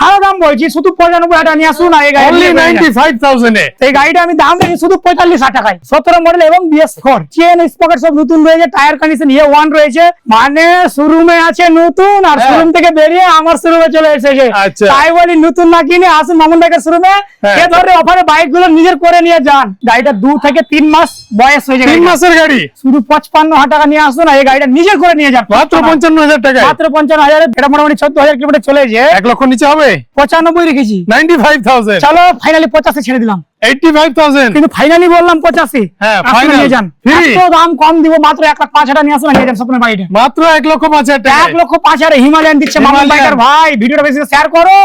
ছাড়া দাম বলছি, শুধু 95 টাকা নিয়ে আসুন। এই গাড়ি 95,000 এ এই গাড়িটা আমি দাম রেখেছি শুধু 45,000 টাকায়। 17 মডেল এবং BS4 চেন স্পকেট সব নতুন রয়েছে, টায়ার কন্ডিশন A1 রয়েছে, মানে শোরুমে আছে নতুন আর শোরুম থেকে বেরিয়ে আমার শোরুমে চলে এসেছে। তাই বলি নতুন না কিনে আসুন মামুন ভাইয়ের শোরুমে। এ ধরনের অফারে বাইক গুলো নিজের করে নিয়ে যান। গাড়িটা 2 থেকে 3 মাস বয়স হয়েছে, 3 মাসের গাড়ি, শুধু 55,000 টাকা নিয়ে আসুন আর এই গাড়িটা নিজের করে নিয়ে যান মাত্র 55,000 টাকা। মাত্র 55,000। এটা মোটামুটি 14,000 কিলোমিটার চলেছে। 1 লক্ষ নিচে হবে? 95 রেখেছি। 95,000। চলো ফাইনালি 85 ছেড়ে দিলাম। 85,000 কিন্তু ফাইনালি বললাম 85। হ্যাঁ, আপনারা ফাইনাল নিয়ে যান। এত দাম কম দিব, মাত্র 1,05,000 টাকা নিয়ে আসুন নিয়ে যান স্বপ্নের বাড়িটা। মাত্র 1,05,000 টাকা। 1,05,000 হিমালয়ান দিচ্ছে মামুন বাইকার ভাই। ভিডিওটা বেশি শেয়ার করো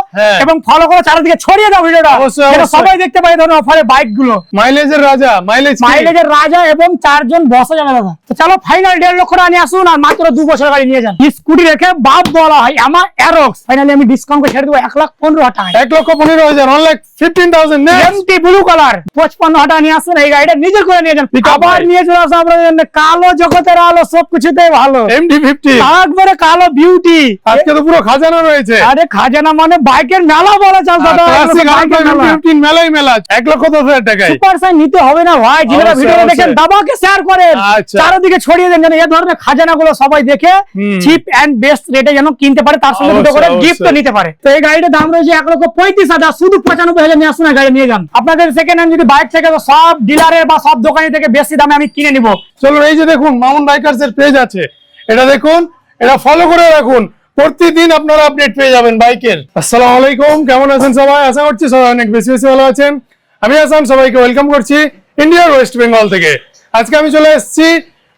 এবং ফলো করো, চারিদিকে ছড়িয়ে দাও ভিডিওটা, যেন সবাই দেখতে পায় ধরনের অফারে বাইক গুলো। মাইলেজের রাজা, মাইলেজের রাজা এবং 4 জন বসা যাবে দাদা। তো চলো ফাইনাল 1.5 লক্ষ টাকা নিয়ে আসুন আর মাত্র 2 বছর গাড়ি নিয়ে যান। স্কুটি রেখে বাপ বলা হয় আমার অ্যারক্স। ফাইনালি আমি ডিসকাউন্ট করে ছেড়ে দেবো 1,15,000 টাকা। 1,15,000 1,15,000 এমটি ব্লু কালার 55,000 টাকা নিয়ে আসুন। এই গাড়িটা নিজের করে নিয়ে যান। আবার নিয়ে চলে আসুন আপনাদের জন্য কালো জগতের আলো, সবকিছুতেই ভালো MT-50 একবারে কালো বিউটি। আজকে তো পুরো খাজানা রয়েছে। আরে খাজানা মানে বাইকের মেলা বলা চল দাদা। ক্লাসিক MT-15 মেলাই মেলা 1,10,000 টাকায়। সুপার সাইন নিতে হবে না ভাই, যারা ভিডিও দেখেন দাবাকে শেয়ার করেন, চারিদিকে ছড়িয়ে দেন যেন এই ধরনের খাজানাগুলো সবাই দেখে চিপ এন্ড বেস্ট রেটে যেন কিনতে পারে, তার সঙ্গে দুটো করে গিফট নিতে পারে। তো এই গাড়িটার দাম রয়েছে 1,35,000, শুধু 95,000 নিয়ে আসুন গাড়ি নিয়ে যান। আপনাদের সেকেন্ড হ্যান্ড যদি বাইক থেকে সব ডিলারের বা সব দোকানি থেকে বেশি দামে আমি কিনে নিব। চলুন এই যে দেখুন মামুন বাইকার্স এর পেজ আছে, এটা দেখুন, এটা ফলো করে রাখুন, প্রতিদিন আপনারা আপডেট পেয়ে যাবেন বাইকের। আসসালামু আলাইকুম, কেমন আছেন সবাই? আশা করছি সবাই অনেক বেশি বেশি ভালো আছেন। আমি হাসান, সবাইকে ওয়েলকাম করছি ইন্ডিয়ার ওয়েস্ট বেঙ্গল থেকে। আজকে আমি চলে এসেছি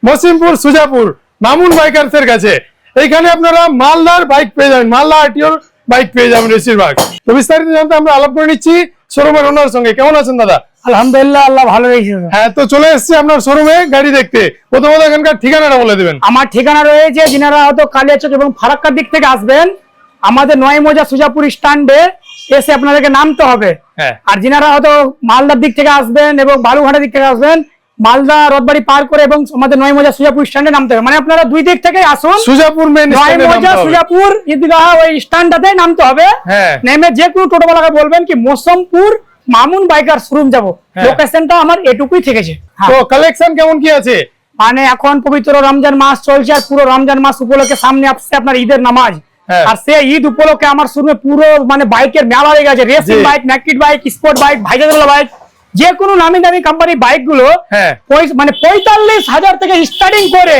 মসিমপুর সুজাপুর মামুন বাইকার্স এর কাছে। এইখানে আপনারা মালদার বাইক পেয়ে যাবেন, মালদা আরটিওর বাইক পেয়ে যাবেন বেশিরভাগ। তো বিস্তারিত জানতে আমরা আলাপ করে নিচ্ছি শোরুমের ওনার সঙ্গে। কেমন আছেন দাদা? আলহামদুলিল্লাহ, আল্লাহ ভালো রেখেছে। হ্যাঁ, তো চলে এসেছি আপনার শোরুমে গাড়ি দেখতে। প্রথমত এখানকার ঠিকানাটা বলে দিবেন। আমার ঠিকানা রয়েছে, যিনারা হয়তো কালিয়াচক এবং ফারাক্কার দিক থেকে আসবেন, আমাদের 9 মৌজা সুজাপুর স্ট্যান্ডে এসে আপনাদেরকে নামতে হবে। আর যিনারা হয়তো মালদার দিক থেকে আসবেন এবং বালুঘাটের দিক থেকে আসবেন, মালদা রথবাড়ি পার করে এবং আমাদের 9 মৌজা সুজাপুর স্ট্যান্ডে নামতে হবে। মানে আপনারা দুই দিক থেকে আসুন, সুজাপুর মেন 9 মৌজা সুজাপুর ঈদগাহ ওই স্ট্যান্ডটাতে নামতে হবে। নেমে যে কোনো টোটোওয়ালাকে বলবেন কি মসিমপুর মামুন বাইকার শোরুম যাবো, লোকেশনটা আমার এটুকুই থেকেছে। তো কালেকশন কেমন কি আছে? মানে এখন পবিত্র রমজান মাস চলছে আর পুরো রমজান মাস উপলক্ষে সামনে আসছে আপনার ঈদের নামাজ। আর সে ঈদ উপলক্ষে আমার শোরুমে পুরো মানে বাইকের মেলা হয়ে গেছে। Racing bike, naked bike, sport bike, ভাইজাগুলো বাইক, যে কোনো নামি দামি কোম্পানি বাইক গুলো মানে 45,000 থেকে স্টার্টিং করে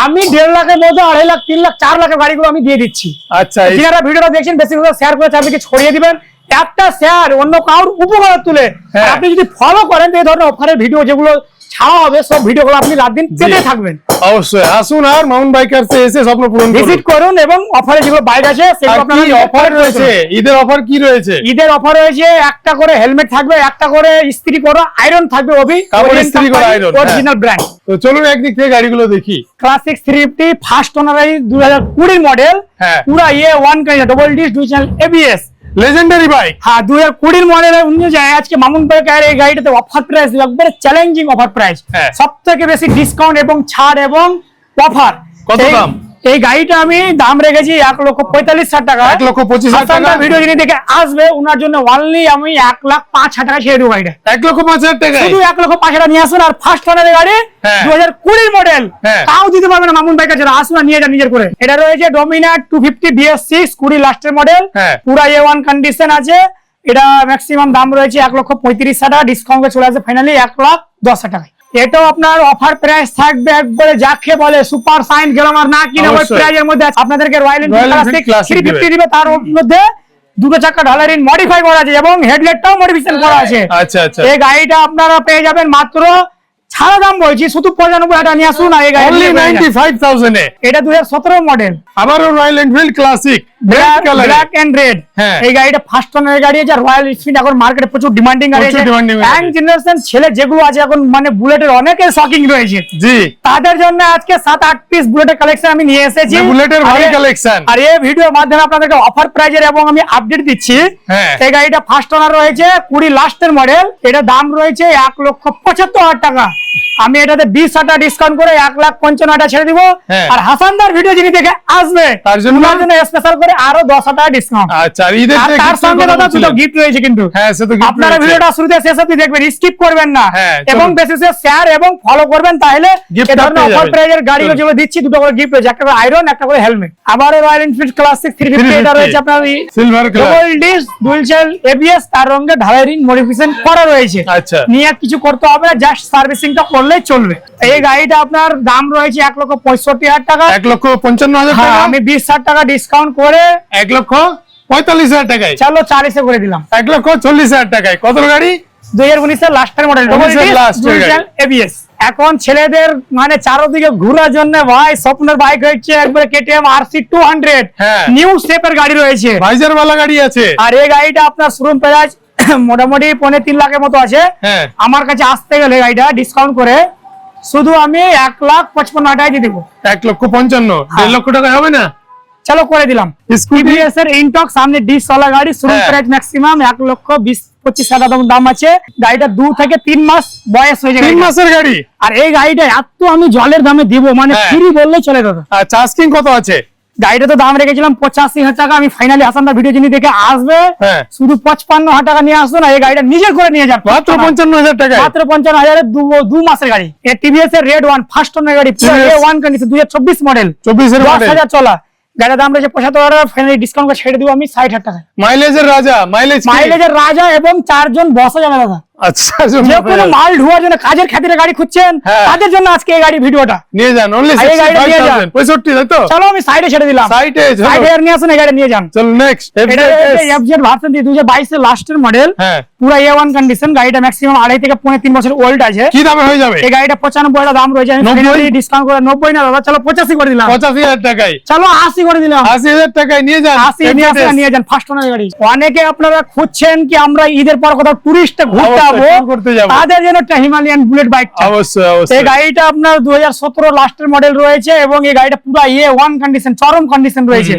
আমি 1.5 লাখের মধ্যে 2.5 লাখ, 3 লাখ, 4 লাখের গাড়িগুলো আমি দিয়ে দিচ্ছি। আচ্ছা, যারা ভিডিওটা দেখছেন বেশি করে শেয়ার করে চারদিকে ছড়িয়ে দিবেন। একটা শেয়ার অন্য কারোর উপকার তুলে আপনি যদি ফলো করেন এই ধরনের অফারের ভিডিও যেগুলো ছাড়া হবে, সব ভিডিওগুলো আপনি রাত দিন পেতে থাকবেন। অবশ্যই আসুন আর মামুন বাইকার্সে এসে স্বপ্ন পূরণ ভিজিট করুন এবং অফারে যেগুলো বাইক আছে সেগুলো আপনারা অফার রয়েছে। ঈদের অফার কি রয়েছে? ঈদের অফার রয়েছে, একটা করে হেলমেট থাকবে, একটা করে ইস্ত্রি করা আয়রন থাকবে, ইস্ত্রি করা আয়রন অরিজিনাল ব্র্যান্ড। তো চলুন একদিক থেকে গাড়িগুলো দেখি। ক্লাসিক 350 ফার্স্ট ওনার 2020 মডেল, পুরা A1 কাইনা double disc, 2 channel ABS, legendary bike. হ্যাঁ, 2020 মডেলের অনুযায়ী আজকে মামুন বাইকার এই গাড়িটাতে অফার প্রাইস একবারে চ্যালেঞ্জিং অফার প্রাইস, সবথেকে বেশি ডিসকাউন্ট এবং ছাড় এবং অফার। কত দাম? এই গাড়িটা আমি দাম রেখেছি 1,45,000 টাকা। 1,25,000 টাকা। ভিডিও যিনি দেখে আসবে ওনার জন্য অনলি আমি 1,05,000 টাকা ছেড়ে দেবো গাড়িটা। 1,05,000 টাকা, শুধু 1,05,000 টাকা নিয়ে আসুন। আর ফার্স্ট ওনারের গাড়ি 2020 মডেল, তাও দিতে পারবে না মামুন বাইকার যারা আসুন নিয়ে যান নিজের করে। এটা রয়েছে ডোমিনার 250 BS6 20 লাস্টের মডেল, পুরা A1 কন্ডিশন আছে। এটা ম্যাক্সিমাম দাম রয়েছে 1,35,000 টাকা, ডিসকাউন্টে চলে আসে ফাইনালি 1,10,000 টাকা। এটাও আপনার অফার প্রাইস থাকবে একবারে যাকে বলে সুপার সাইন গ্লামার না কিনা ওই প্রাইজের মধ্যে আপনাদেরকে রয়্যাল এনফিল্ড ক্লাসিক 350 দিবে। তার মধ্যে দুটো চাকা ঢালারিন মডিফাই করা আছে এবং হেডলাইটটাও মডিফিকেশন করা আছে। আচ্ছা আচ্ছা, এই গাড়িটা আপনারা পেয়ে যাবেন মাত্র ছাড়া দাম বলছি শুধু 95,000 টাকা নিয়ে আসুন। এই গাড়ি 95,000 এ। এটা 2017 মডেল, আবারও Royal Enfield Classic black and red. এই গাড়িটা ফার্স্ট ওনারের গাড়ি আছে। রয়্যাল এনফিল্ড এখন মার্কেটে প্রচুর ডিমান্ডিং গাড়ি আছে। ইয়াং জেনারেশন ছেলে যেগুলো আছে এখন মানে বুলেটের অনেকের শকিং রয়েছে, জি, তাদের জন্য আজকে 7-8 পিস বুলেটের কালেকশন আমি নিয়ে এসেছি। বুলেটের ভারী কালেকশন। আর এই ভিডিওর মাধ্যমে আপনাদেরকে অফার প্রাইজের এবং আমি আপডেট দিচ্ছি। এই গাড়িটা ফার্স্ট ওনার রয়েছে 20 লাস্টের মডেল, এটা দাম রয়েছে 1,75,000 টাকা। আমি এটাতে 20,000 টাকা ডিসকাউন্ট করে 1,55,000 টাকা ছেড়ে দিব। হ্যাঁ। আর হাসানদার ভিডিও যিনি দেখে আসবে তার জন্য স্পেশাল করে আরো 10,000 টাকা ডিসকাউন্ট। আচ্ছা, আর ঈদের আর যে তার gift সঙ্গে এর কথা দাদা দুটো বলছিলেন। গিফট রয়েছে কিন্তু। হ্যাঁ, সে তো gift আপনারা রয়েছে। ভিডিওটা শুরুতে শেষ অবধি দেখবেন, স্কিপ করবেন না হ্যাঁ, এবং চলুন। বেশি শেয়ার এবং ফলো করবেন, তাহলে Gift এই ধরনের পেয়ে অফার যাবেন। প্রাইজের গাড়িগুলো চলুন। যেগুলো দিচ্ছি দুটো করে গিফট রয়েছে, একটা করে আয়রন, একটা করে হেলমেট। আবার রয়্যাল এনফিল্ড ক্লাসিক 350 এটা 350 রয়েছে আপনার silver colour. Double disc dual channel ABS, তার রঙে ঢালাই রিং মডিফিকেশন করা রয়েছে। আচ্ছা। নিয়ে আর কিছু করতে হবে না, জাস্ট সার্ভিসিংটা করলেই চলবে। এই গাড়িটা আপনার দাম রয়েছে 1,65,000 টাকা। 1,55,000 হ্যাঁ, টাকা। আমি 20,000 টাকা ডিসকাউন্ট করে 1,45,000 টাকায়। চলো 40 করে দিলাম। 1,40,000 টাকায় কত গাড়ি? 2019 এর লাস্টের মডেল ডবল 19 এর ডিস্ক last এর ডুয়াল গাড়ি। Channel ABS. এখন ছেলেদের মানে চারদিকে ঘোরার জন্য ভাই স্বপ্নের বাইক হচ্ছে একবারে কেটিএম আরসি 200 হ্যাঁ। নিউ শেপের গাড়ি রয়েছে। ভাইজার वाला গাড়ি আছে। আর এই গাড়িটা আপনার শোরুম প্রাইস মোটামুটি 3.5 লাখের মতো আছে। হ্যাঁ। আমার কাছে আসতে গেলে গাড়িটা ডিসকাউন্ট করে শুধু আমি 1,55,000 টাকা দিয়ে দেবো। 1,55,000 1.5 লক্ষ টাকা হবে না? চলো করে দিলাম। স্কুটি টিভিএস এর ইনটক সামনে ডিস वाला গাড়ি, শোরুম হ্যাঁ। প্রাইস ম্যাক্সিমাম 1,20,25,000 দাম আছে। গাড়িটা 2 থেকে 3 মাস বয়স হয়ে 3 যায়। মাসের গাড়ি। আর এই গাড়িটা এত আমি জলের দামে দিব, মানে হ্যাঁ। ফ্রি বললেই চলে দাদা। আচ্ছা, আস্কিং কত আছে? গাড়িটা তো দাম রেখেছিলাম 85,000 টাকা। আমি ফাইনালি হাসানদার ভিডিও যিনি দেখে আসবে হ্যাঁ। শুধু 55,000 টাকা নিয়ে আসুন, আর এই গাড়িটা নিজের করে নিয়ে যান। মাত্র 55,000 টাকায়। মাত্র 55,000 এর 2 মাসের গাড়ি। এই টিভিএস এর রেড ওয়ান ফার্স্ট ওনার গাড়ি, পুরো TVS A1 কন্ডিশন, 2024 মডেল, 24 এর মডেল। 10,000 চলা। গাড়ির দাম রয়েছে 75,000, ফাইনালি ডিসকাউন্ট করে ছেড়ে দিব আমি 60,000 টাকা। মাইলেজের রাজা, মাইলেজ কি? মাইলেজের রাজা এবং 4 জন বসা যাবে দাদা। আচ্ছা, যে কোনো মাল ঢোয়ার জন্য, কাজের খাতিরে গাড়ি খুঁজছেন, হ্যাঁ। তাদের জন্য আজকে এই গাড়ি ভিডিওটা। নিয়ে যান, only আর এই গাড়িটা নিয়ে যান। 65,000 তাই তো? চলো আমি সাইডে ছেড়ে দিলাম। সাইডে চলো। সাইডে নিয়ে আসুন, এই গাড়ি নিয়ে যান। চল নেক্সট। এটা এফজেড ভার্সন 2022 এর লাস্টের মডেল, হ্যাঁ। পুরো A1 কন্ডিশন। গাড়িটা ম্যাক্সিমাম 2.5 থেকে 3 বছর ওল্ড আছে। কি দামে হয়ে যাবে? এই গাড়িটা 95 দাম রয়েছে, আমি 90? ডিসকাউন্ট করে 90 না দাদা, চলো 85 করে দিলাম। 85,000 টাকায়। চলো 80 করে দিলাম। 80,000 টাকায় নিয়ে যান। 80 নিয়ে আসুন, নিয়ে যান ফার্স্ট ওনার গাড়ি। অনেকে আপনারা খুঁজছেন কি আমরা ঈদের পর কোথাও টুরিস্টে ঘুরতে অবশ্যই, যাবো, tour করতে যাবো। তাদের জন্য একটা হিমালয়ান বুলেট বাইক। অবশ্যই এই অবশ্যই। গাড়িটা আপনার 2017 লাস্টের মডেল রয়েছে এবং এই গাড়িটা পুরো A1 কন্ডিশন, চরম কন্ডিশন রয়েছে।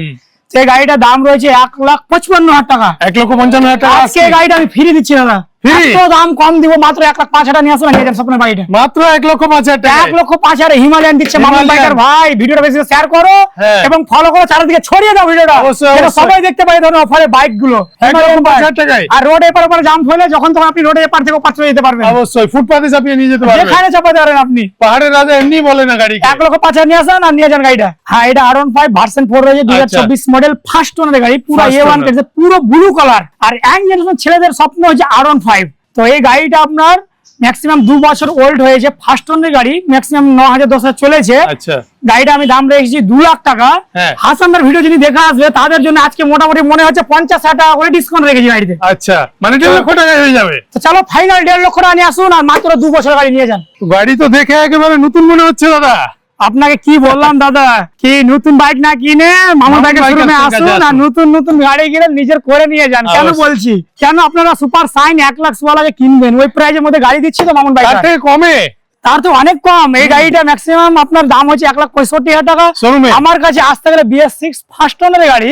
সেই গাড়িটার দাম রয়েছে 1,55,000 টাকা। 1,55,000 টাকা আজকে এই গাড়িটা আমি ফ্রি দিচ্ছি দাদা। Free? এত দাম কম দিব, মাত্র 1,05,000 টাকা নিয়ে আসুন, নিয়ে যান স্বপ্নের বাড়িটা। মাত্র 1,05,000 টাকা। 1,05,000 হিমালয়ান দিচ্ছে মামুন হিমালয়ান। বাইকার ভাই। ভিডিওটা বেশি শেয়ার করো হ্যাঁ। এবং ফলো করো, চারিদিকে ছড়িয়ে দাও ভিডিওটা, অবশ্যই, যেন অবশ্যই। সবাই দেখতে পায় ধরনের অফারে বাইক গুলো। 1,05,000 টাকায়। আর রোড এপার ওপারে জাম হলে যখন তখন আপনি রোডে এপার থেকে ওপার চলে যেতে পারবেন, অবশ্যই ফুটপাতে চাপিয়ে নিয়ে যেতে পারবেন। যেখানে চাপাতে পারেন আপনি। পাহাড়ের রাজা এমনি বলে না গাড়ি। 1,05,000 নিয়ে আসেন আর নিয়ে যান গাড়িটা। হ্যাঁ, এটা R15 ভার্সন 4 রয়েছে, 2024 মডেল, ফার্স্ট ওনার গাড়ি, পুরো First A1 owner। পুরো ব্লু কালার। আর ইয়াং জেনারেশন ছেলেদের স্বপ্ন হচ্ছে R15। তো এই গাড়িটা আপনার ম্যাক্সিমাম 2 বছর ওল্ড হয়েছে, ফার্স্ট ওনার গাড়ি, ম্যাক্সিমাম 9,000-10,000 চলেছে। আচ্ছা। গাড়িটা আমি দাম রেখেছি 2 লাখ টাকা। হ্যাঁ। হাসানদার ভিডিও যদি দেখা আসবে তাদের জন্য আজকে মোটামুটি মনে হচ্ছে 50,000 টাকা করে ডিসকাউন্ট রেখেছি গাড়িতে। আচ্ছা, মানে 1.5 লক্ষ টাকায় হয়ে যাবে। তো চলো ফাইনাল 1.5 লক্ষ টাকা নিয়ে আসুন আর মাত্র 2 বছর গাড়ি নিয়ে যান। গাড়ি তো দেখে একেবারে নতুন মনে হচ্ছে দাদা। আপনাকে কি বললাম দাদা, কি নতুন বাইক না কিনে মামুন বাইকের বাইকের শোরুমে কাছে আসুন আর আসুন। নতুন নতুন গাড়ি কিনে নিজের করে নিয়ে যান। কেন অবশ্যই। বলছি, কেন আপনারা সুপার সাইন 1 লাখ ওয়ালাকে কিনবেন, ওই প্রাইজের মধ্যে গাড়ি দিচ্ছি তো মামুন বাইক, তার থেকে কমে। তার তো অনেক কম। এই গাড়িটা ম্যাক্সিমাম আপনার দাম হচ্ছে 1,65,000 টাকা। শোরুমে আমার কাছে আসতে গেলে BS6 ফার্স্ট ওনারের গাড়ি,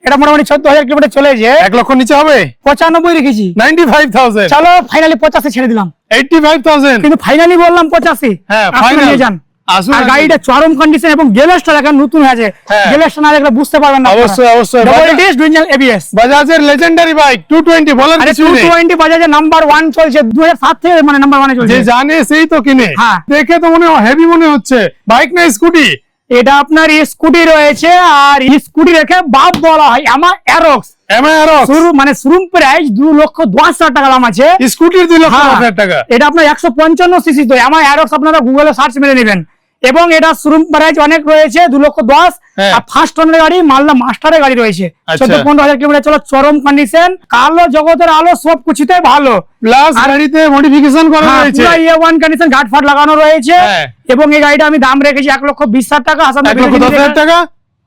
এটা মোটামুটি 14,000 কিলোমিটার চলেছে। 1 লক্ষ নিচে হবে। 95 রেখেছি। 95,000। চলো ফাইনালি 85 ছেড়ে দিলাম। 85,000। কিন্তু ফাইনালি বললাম 85। হ্যাঁ, আসুন, final। নিয়ে যান। আসুন, আর আসুন। গাড়িটা চরম কন্ডিশন এবং গ্যালেসটা দেখেন নতুন আছে। হ্যাঁ। গ্যালেসটা না দেখলে বুঝতে পারবেন না। অবশ্যই, অবশ্যই। Double Bajaj- disc dual ABS. বাজাজের লেজেন্ডারি বাইক 220 বলার আরে কিছু নেই। 220 বাজাজের নাম্বার 1 চলছে 2007 থেকে, মানে নাম্বার 1 এ যে চলছে। জানে সেই তো কিনে। হ্যাঁ। দেখে তো মনে হেভি মনে হচ্ছে। বাইক না স্কুটি? এটা আপনার স্কুটি রয়েছে, আর স্কুটি রেখে বাপ বলা হয় আমার অ্যারক্স। এমআরএক্স। মানে শোরুম প্রাইস 2,10,000 টাকা দাম আছে। স্কুটির 2,10,000 হ্যাঁ। টাকা। এটা আপনার 155 সিসি। তো আমার অ্যারক্স আপনারা গুগলে সার্চ মেরে নেবেন এবং এটা শোরুম প্রাইস অনেক রয়েছে 2,10,000। হ্যাঁ। আর ফার্স্ট ওনার গাড়ি মালদা মাস্টারের গাড়ি রয়েছে, আচ্ছা। 14-15,000 কিলোমিটার চলা, চরম কন্ডিশন, কালো জগতের আলো, সব কিছুতে ভালো। প্লাস গাড়িতে মডিফিকেশন করা হ্যাঁ, রয়েছে। পুরো A1 কন্ডিশন, গার্ড ফাট লাগানো রয়েছে। হ্যাঁ। এবং এই গাড়িটা আমি দাম রেখেছি 1,20,000 টাকা। হাসান 1,10,000 টাকা।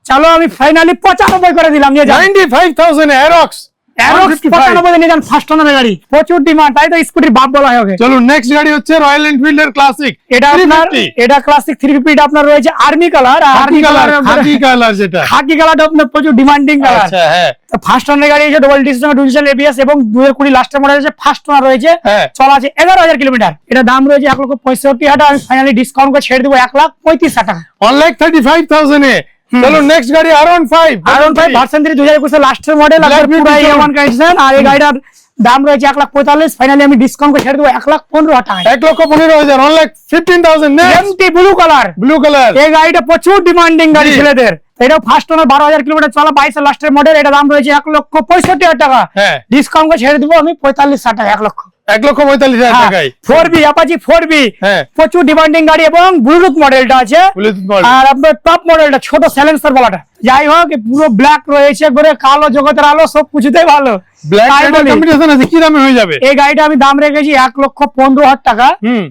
চলো আমি ফাইনালি 95 করে দিলাম, নিয়ে যান। 95,000 অ্যারক্স। অ্যারক্স 95 নিয়ে যান ফার্স্ট ওনারের গাড়ি, প্রচুর ডিমান্ড, তাই তো স্কুটির বাপ বলা হয় ওকে। চলুন নেক্সট গাড়ি হচ্ছে রয়্যাল এনফিল্ডের ক্লাসিক, এটা আপনার এটা ক্লাসিক 350 আপনার রয়েছে আর্মি কালার, আর খাকি কালার, খাকি কালার যেটা খাকি কালারটা আপনার প্রচুর ডিমান্ডিং কালার। আচ্ছা হ্যাঁ, তো ফার্স্ট ওনারের গাড়ি আছে, ডবল ডিসি সঙ্গে ডিজিটাল এবিএস এবং 2020 লাস্টের মডেল আছে, ফার্স্ট ওনার রয়েছে, হ্যাঁ। চলা আছে 11,000 কিলোমিটার। এটা দাম রয়েছে 1,65,000, আমি ফাইনালি ডিসকাউন্ট করে ছেড়ে দেবো 1,35,000 টাকা। 1,35,000 এ। চলো নেক্সট গাড়ি R15, R15 ভার্সন 3 2021 লাস্টের মডেল, আর Black পুরো Beauty A1 কন্ডিশন, আর এই গাড়িটার দাম রয়েছে 1,45,000, ফাইনালি আমি ডিসকাউন্ট করে ছেড়ে দেবো 1,15,000 টাকা। 1,15,000, 1,15,000 MT blue colour, blue colour. এই গাড়িটা প্রচুর ডিমান্ডিং গাড়ি জি। ছেলেদের। এটাও ফার্স্ট ওনার 12,000 কিলোমিটার চলা, 22 লাস্টের মডেল, এটা দাম রয়েছে 1,65,000 টাকা। হ্যাঁ, ডিসকাউন্ট করে ছেড়ে দেবো আমি 45,000 টাকা, 1 লক্ষ। 1,45,000 টাকায়। 4B অ্যাপাচি 4B, হ্যাঁ, প্রচুর ডিমান্ডিং গাড়ি এবং ব্লুটুথ মডেলটা আছে, Bluetooth model। আর আপনার টপ মডেলটা ছোট সাইলেন্সার বলাটা। যাই হোক পুরো ব্ল্যাক রয়েছে, একবারে কালো জগতের আলো, সব কিছুতেই ভালো। ব্ল্যাক তাই রেড বলি, কম্বিনেশন আছে, কি দামে হয়ে যাবে? এই গাড়িটা আমি দাম রেখেছি 1,15,000 টাকা,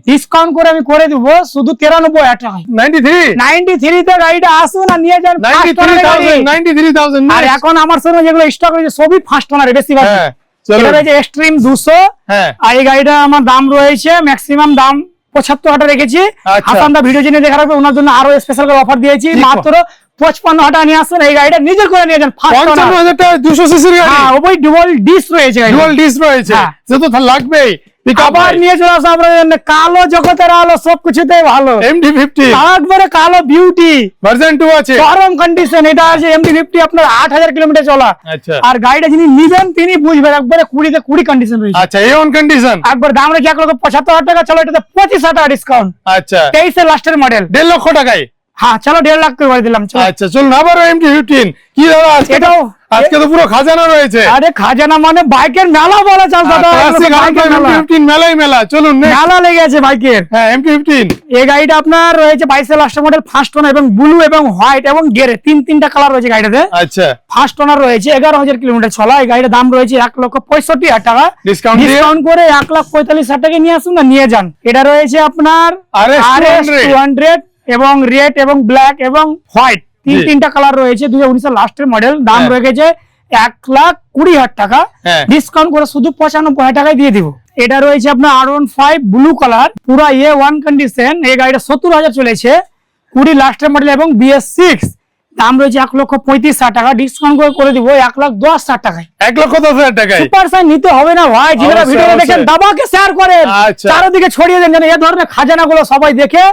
ডিসকাউন্ট করে আমি করে দেবো শুধু 93,000 টাকা। 93, 93 তে গাড়িটা আসুন আর নিয়ে যান ফার্স্ট ওনারের গাড়ি। 93,000। আর এখন আমার সঙ্গে যেগুলো স্টক রয়েছে সবই ফার্স্ট ওনারে বেশিরভাগ। হ্যাঁ, চলো। এটা রয়েছে এক্সট্রিম 200, হ্যাঁ, আর এই গাড়িটা আমার দাম রয়েছে ম্যাক্সিমাম দাম 75,000 রেখেছি। আচ্ছা। হাসানদা ভিডিও জেনে দেখা রাখবে, ওনার জন্য আরো স্পেশাল করে অফার দিয়েছি, কি মাত্র 55,000 টাকা নিয়ে আসুন, এই গাড়িটা নিজের করে নিয়ে যান ফার্স্ট ওনার। 55,000 টাকা 200 সিসির গাড়ি, হ্যাঁ, ওই ডুয়াল ডিস রয়েছে গাড়ি। ডুয়াল ডিস রয়েছে, হ্যাঁ। সে তো লাগবেই। আবার নিয়ে চলে আসো আপনার জন্য কালো জগতের আলো, সব কিছুতেই ভালো, MD-50 একবারে কালো বিউটি ভার্সন 2 আছে, গরম কন্ডিশন। এটা আছে MD-50 আপনার 8,000 কিলোমিটার চলা। আচ্ছা আর গাড়িটা যিনি নিবেন তিনি বুঝবেন, একবারে 20 তে 20 কন্ডিশন রয়েছে। আচ্ছা, A1 কন্ডিশন। একবার দাম রয়েছে 1,75,000 টাকা, চলো এটাতে 25,000 টাকা ডিসকাউন্ট। আচ্ছা, 23 এর লাস্টের মডেল, 1.5 লক্ষ টাকায়। হ্যাঁ চলো 1.5 লাখ করে দিলাম। চলো আচ্ছা চলুন আবার MD-15, কি দাদা আজকে এটাও আজকে তো পুরো খাজানা রয়েছে। আরে খাজানা মানে বাইকের মেলা বলা চল দাদা, ক্লাসিক বাইকের মেলা। MD-15 মেলাই মেলা। চলুন next। মেলা লেগে আছে বাইকের। হ্যাঁ, MD-15 এই গাড়িটা আপনার রয়েছে 22 এর লাস্টের মডেল, ফার্স্ট ওনার এবং ব্লু এবং হোয়াইট এবং গ্রে, তিনটা কালার রয়েছে গাড়িটাতে। আচ্ছা, ফার্স্ট ওনার রয়েছে, 11,000 কিলোমিটার চলা। এই গাড়িটার দাম রয়েছে 1,65,000 টাকা, ডিসকাউন্ট দিয়ে ডিসকাউন্ট করে 1,45,000 টাকা নিয়ে আসুন না নিয়ে যান। এটা রয়েছে আপনার RS 200 এবং রেড এবং ব্ল্যাক এবং হোয়াইট, তিনটা কালার রয়েছে, 2019 এর লাস্টের মডেল। দাম হ্যাঁ। রেখেছে 1,20,000 টাকা, হ্যাঁ। ডিসকাউন্ট করে শুধু 95,000 টাকায় দিয়ে দিব। এটা রয়েছে আপনার R15 ব্লু কালার, পুরা A1 কন্ডিশন। এই গাড়িটা 70,000 চলেছে, 20 লাস্টের মডেল এবং BS6, দাম রয়েছে 1,35,000 টাকা, ডিসকাউন্ট করে দিব 1,10,000 টাকায়। 1,10,000 টাকায়। সুপার সাইন নিতে হবে না ভাই, যারা অবশ্যই, ভিডিওটা দেখেন অবশ্যই। দাবাকে শেয়ার করেন, আচ্ছা। চারিদিকে ছড়িয়ে দেন, যেন এই ধরনের খাজানা গুলো সবাই দেখে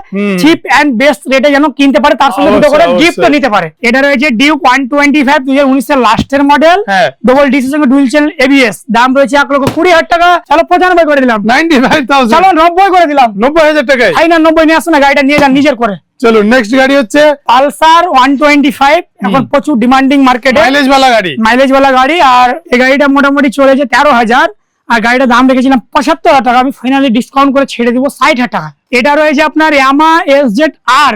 চিপ এন্ড বেস্ট রেটে যেন কিনতে পারে, তার সঙ্গে দুটো করে অবশ্যই, গিফট অবশ্যই। নিতে পারে। এটা রয়েছে ডিউক 125 2019 এর লাস্টের মডেল, হ্যাঁ। ডবল ডিসি সঙ্গে ডুয়াল চ্যানেল ABS, দাম রয়েছে 1,20,000 টাকা। চলো 95 করে দিলাম, 95,000। চলো 90 করে দিলাম, 90,000 টাকায়। ফাইনাল 90 নিয়ে আসুন না, গাড়িটা নিয়ে যান নিজের করে। চলুন নেক্সট গাড়ি হচ্ছে পালসার 125, এখন প্রচুর ডিমান্ডিং মার্কেটে, মাইলেজ वाला গাড়ি। মাইলেজ वाला গাড়ি। আর এই গাড়িটা মোটামুটি চলেছে 13,000, আর গাড়িটার দাম রেখেছিলাম 75,000 টাকা, আমি ফাইনালি ডিসকাউন্ট করে ছেড়ে দিব 60,000 টাকা। এটা রয়েছে আপনার ইয়ামা SZR,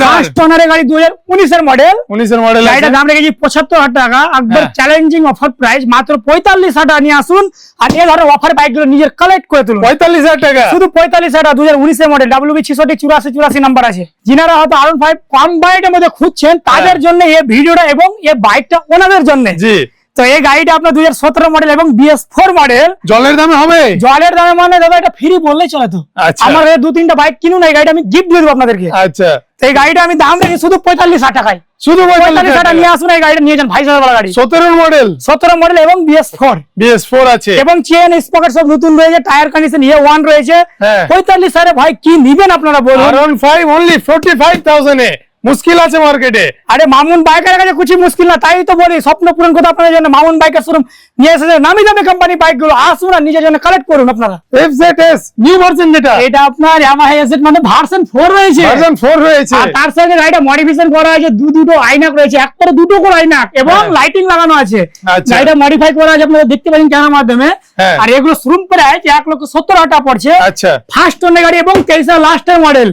ফার্স্ট ওনারের গাড়ি, 2019 এর মডেল। 19 এর মডেল আছে। গাড়িটার দাম রেখেছি 75,000 টাকা, একবার হ্যাঁ। চ্যালেঞ্জিং অফার প্রাইস, মাত্র 45,000 টাকা নিয়ে আসুন, আর এই ধরনের অফার বাইক গুলো নিজের কালেক্ট করে তুলুন। 45,000 টাকা। শুধু 45,000 টাকা, 2019 এর মডেল, WB 6684 নাম্বার আছে। যিনারা হয়তো R15 কম বাজেটের মধ্যে খুঁজছেন তাদের জন্য এই ভিডিওটা এবং এই বাইকটা ওনাদের জন্য। জি, তো এই গাড়িটা আপনার 2017 মডেল এবং BS4 মডেল। জলের দামে হবে? জলের দামে মানে দাদা এটা ফ্রি বললেই চলে তো। আচ্ছা। আমার 2-3টা বাইক কিনুন, এই গাড়িটা আমি গিফট দিয়ে দেবো আপনাদেরকে। আচ্ছা, তো এই গাড়িটা আমি দাম রেখে শুধু 45,000 টাকায়, শুধু 45,000 টাকা নিয়ে আসুন, এই গাড়িটা নিয়ে যান, 22,000 টাকা গাড়ি, 17 মডেল, 17 মডেল এবং BS4 BS4 আছে, এবং চেন স্পকেট সব নতুন রয়েছে, টায়ার কন্ডিশন A1 রয়েছে। হ্যাঁ। 45,000 ভাই কি নিবেন আপনারা বলুন? R15 only 45,000 এ মুশকিল আছে মার্কেটে। আরে মামুন বাইকের কাছে কিছু মুশকিল না, তাই তো বলি স্বপ্ন পূরণ করতে আপনাদের জন্য মামুন বাইকের শোরুম নিয়ে এসেছে, নামি দামি কোম্পানি বাইক গুলো, আসুন আর নিজের জন্য কালেক্ট করুন আপনারা। FZS নিউ ভার্সন যেটা, এটা আপনার Yamaha SZ মানে ভার্সন 4 রয়েছে, ভার্সন 4 রয়েছে, আর তার সঙ্গে গাড়িটা মডিফিকেশন করা হয়েছে, দুটো আইনাক রয়েছে, একবারে দুটো করে আইনাক এবং হ্যাঁ। লাইটিং লাগানো আছে। আচ্ছা। গাড়িটা মডিফাই করা আছে, আপনারা দেখতে পাচ্ছেন ক্যামেরার মাধ্যমে। হ্যাঁ। আর এগুলো শোরুম প্রাইস 1,70,000 টাকা পড়ছে। আচ্ছা, ফার্স্ট ওনার গাড়ি এবং 23 লাস্টের মডেল,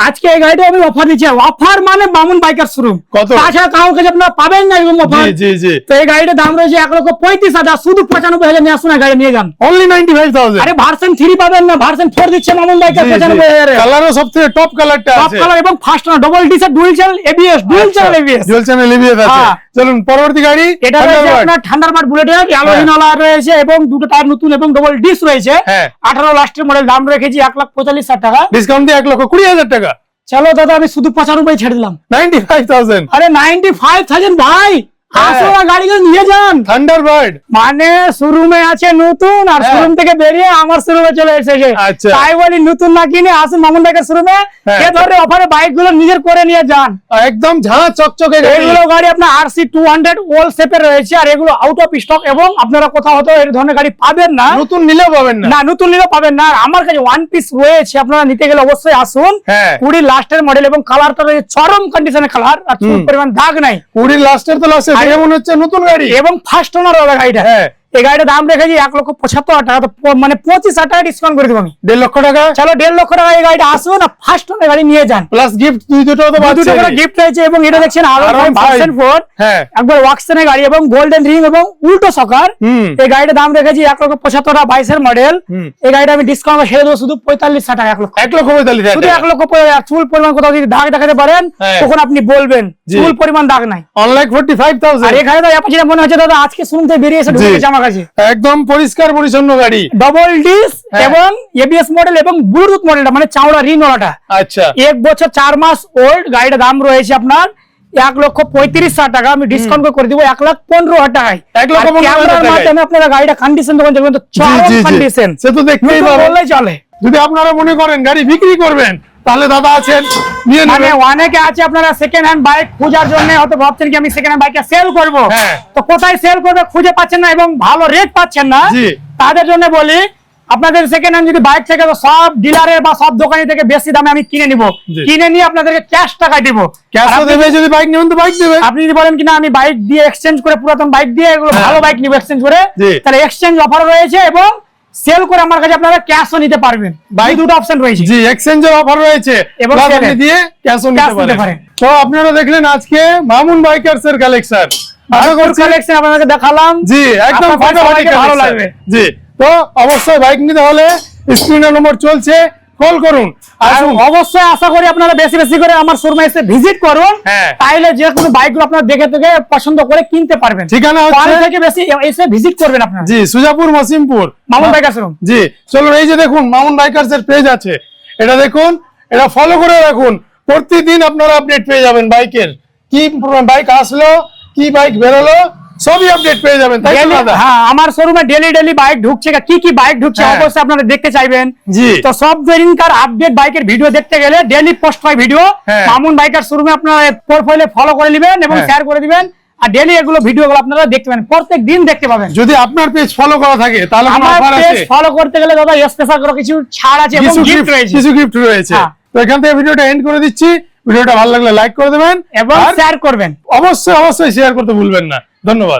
আজকে এই গাড়িটা আমি অফার দিচ্ছি, অফার মানে মামুন বাইকার শোরুম, কত? তাছাড়া কাউকে আপনারা পাবেন না এরকম অফার। জি জি জি, তো এই গাড়িটার দাম রয়েছে 1,35,000, শুধু 95,000 নিয়ে আসুন, গাড়ি নিয়ে যান। অনলি 95,000। আরে ভার্সন 3 পাবেন না, ভার্সন 4 দিচ্ছে মামুন বাইকার 95,000 এ। কালারও সবথেকে টপ কালারটা টপ আছে, কালার এবং ফাস্ট না, ডবল ডিসের dual channel ABS, dual channel ABS. Dual channel ABS আছে। হ্যাঁ। চলুন পরবর্তী গাড়ি, এটা রয়েছে থান্ডারবার্ড। আপনার থান্ডারবার্ড বুলেটের অ্যালোরিনওয়ালা রয়েছে এবং দুটো টায়ার নতুন এবং ডবল ডিস রয়েছে। হ্যাঁ। 18 লাস্টের মডেল, দাম রেখেছি 1,45,000 টাকা। ডিসকাউন্ট দিয়ে 1,20,000 টাকা, চলো দাদা আমি শুধু 95 ছেড়ে দিলাম। 95,000। আরে 95,000 ভাই, হ্যাঁ। আসো না গাড়িগুলো নিয়ে যান। থান্ডারবার্ড মানে শোরুমে আছে নতুন, আর হ্যাঁ। শোরুম থেকে বেরিয়ে আমার শোরুমে চলে এসেছে। আচ্ছা। তাই বলি নতুন না কিনে আসুন মামুন ভাইয়ের শোরুমে, হ্যাঁ। এ ধরনের অফারে বাইক গুলো নিজের করে নিয়ে যান। একদম ঝাঁ চকচকে গাড়ি। এগুলো গাড়ি আপনার RC 200 ওল শেপে রয়েছে, আর এগুলো আউট অফ স্টক এবং আপনারা কোথাও হয়তো এই ধরনের গাড়ি পাবেন না। নতুন নিলেও পাবেন না। না, নতুন নিলেও পাবেন না। আর আমার কাছে ওয়ান পিস রয়েছে, আপনারা নিতে গেলে অবশ্যই আসুন। হ্যাঁ। 20 লাস্টের মডেল এবং কালারটা রয়েছে চরম কন্ডিশনের কালার, আর চুল পরিমাণ দাগ নাই 20 লাস্টের তো লাস্টে দেখে মনে হচ্ছে নতুন গাড়ি। এবং ফার্স্ট ওনার হবে গাড়িটা। হ্যাঁ। এই গাড়িটার দাম রেখেছি 1,75,000 টাকা, তো মানে 25,000 টাকা ডিসকাউন্ট করে দেবো আমি। 1.5 লক্ষ টাকা চলো 1.5 লক্ষ টাকা এই গাড়িটা আসবে না, ফার্স্ট ওনার গাড়ি নিয়ে যান। প্লাস গিফট দুটো তো দুটো পাচ্ছেন। করে গিফট রয়েছে এবং এটা দেখছেন R15 ভার্সন 4, হ্যাঁ। একবার ওয়াক্সনের গাড়ি এবং গোল্ডেন রিং এবং উল্টো সকার। হুম। এই গাড়িটার দাম রেখেছি 1,75,000 টাকা, 22 মডেল। হুম। এই গাড়িটা আমি ডিসকাউন্ট ছেড়ে দেবো শুধু 45,000 টাকা, 1 লক্ষ। 1,45,000 শুধু টাকা। 1,45,000। চুল পরিমাণ কোথাও যদি দাগ দেখাতে পারেন হ্যাঁ। তখন আপনি বলবেন জি। চুল পরিমাণ দাগ নাই। অনলাইন 45,000। আর এখানে তো অ্যাপাচিটা মনে হচ্ছে দাদা আজকে শুনতে বেরিয়ে এসে ঢুকে গেছে আমার কাছে। একদম পরিষ্কার পরিচ্ছন্ন গাড়ি। ডবল ডিস হ্যাঁ। এবং এবিএস মডেল এবং ব্লুটুথ মডেলটা মানে চাওড়া রিনওয়ালাটা, আচ্ছা 1 বছর 4 মাস ওল্ড। গাড়িটার দাম রয়েছে আপনার 1,35,000 টাকা, আমি ডিসকাউন্ট করে দিব 1,15,000 টাকায়। 1,15,000 ক্যামেরার টাকায়। মাধ্যমে আপনারা গাড়িটা কন্ডিশন দেখবেন, দেখবেন তো জি, চরম জি, জি। কন্ডিশন, সে তো দেখতেই পাবেন। বললেই চলে। যদি আপনারা মনে করেন গাড়ি বিক্রি করবেন তাহলে দাদা আছেন, নিয়ে মানে নেবেন। অনেকে আছে আপনারা সেকেন্ড হ্যান্ড বাইক খোঁজার জন্য হয়তো ভাবছেন কি আমি সেকেন্ড হ্যান্ড বাইকটা সেল করব, হ্যাঁ। তো কোথায় সেল করবে খুঁজে পাচ্ছেন না এবং ভালো রেট পাচ্ছেন না, জি। তাদের জন্য বলি আপনাদের সেকেন্ড হ্যান্ড যদি বাইক থেকে, তো সব ডিলারের বা সব দোকানি থেকে বেশি দামে আমি কিনে নিব, জি। কিনে নিয়ে আপনাদেরকে ক্যাশ টাকা দিব। ক্যাশও আর আপনি- দেবে, যদি বাইক নেবেন তো বাইক দেবে। আপনি যদি বলেন কিনা আমি বাইক দিয়ে এক্সচেঞ্জ করে, পুরাতন বাইক দিয়ে এগুলো হ্যাঁ। ভালো বাইক নিব এক্সচেঞ্জ করে, জি। তাহলে এক্সচেঞ্জ অফার রয়েছে এবং সেল করে আমার কাছে আপনারা ক্যাশও নিতে পারবেন। বাইক- দুটো অপশন রয়েছে। জি, এক্সচেঞ্জের অফার রয়েছে এবং প্লাস sale আপনি এর। দিয়ে ক্যাশও Cash নিতে নিতে পারেন। পারেন। তো আপনারা দেখলেন আজকে মামুন বাইকার্স এর কালেকশন। আশা করছি কালেকশন আপনাদেরকে দেখালাম। জি একদম আপনার ফাটাফাটি সবাইকে ভালো collection। লাগবে। জি, তো অবশ্যই বাইক নিতে হলে স্ক্রিনের নম্বর চলছে, কল করুন। আর আসুন। অবশ্যই আশা করি আপনারা বেশি বেশি করে আমার শোরুমে এসে ভিজিট করুন, হ্যাঁ। তাইলে যে কোনো বাইকগুলো আপনারা দেখে দেখে পছন্দ করে কিনতে পারবেন। ঠিকানা কল হচ্ছে থেকে বেশি এসে ভিজিট করবেন আপনারা। জি সুজাপুর মসিমপুর মামুন বাইকার শোরুম। জি, চলুন এই যে দেখুন মামুন বাইকার্স এর পেজ আছে, এটা দেখুন, এটা ফলো করে রাখুন। প্রতিদিন আপনারা আপডেট পেয়ে যাবেন বাইকের, কি বাইক আসলো, কি বাইক বেরোলো, সবই আপডেট পেয়ে যাবেন, তাই তো Daily- দাদা? হ্যাঁ, আমার শোরুমে ডেলি বাইক ঢুকছে, কি কি বাইক ঢুকছে হ্যাঁ। অবশ্যই আপনারা দেখতে চাইবেন। জি। তো সব দিনকার আপডেট বাইকের ভিডিও দেখতে গেলে ডেলি পোস্ট হয় ভিডিও, হ্যাঁ। মামুন বাইকার শোরুমে আপনারা প্রোফাইলে ফলো করে নেবেন এবং হ্যাঁ। শেয়ার করে দিবেন, আর ডেলি এগুলো ভিডিওগুলো আপনারা দেখতে পাবেন, প্রত্যেক দিন দেখতে পাবেন। যদি আপনার পেজ ফলো করা থাকে তাহলে কোনো আমার অফার পেজ আছে, ফলো করতে গেলে দাদা স্পেশাল করে কিছু ছাড় আছে এবং কিছু গিফট গিফট রয়েছে কিছু গিফট রয়েছে। হ্যাঁ। তো এখান থেকে ভিডিওটা এন্ড করে দিচ্ছি। ভিডিওটা ভালো লাগলে লাইক করে দেবেন এবং আর শেয়ার করবেন। অবশ্যই শেয়ার করতে ভুলবেন না। ধন্যবাদ।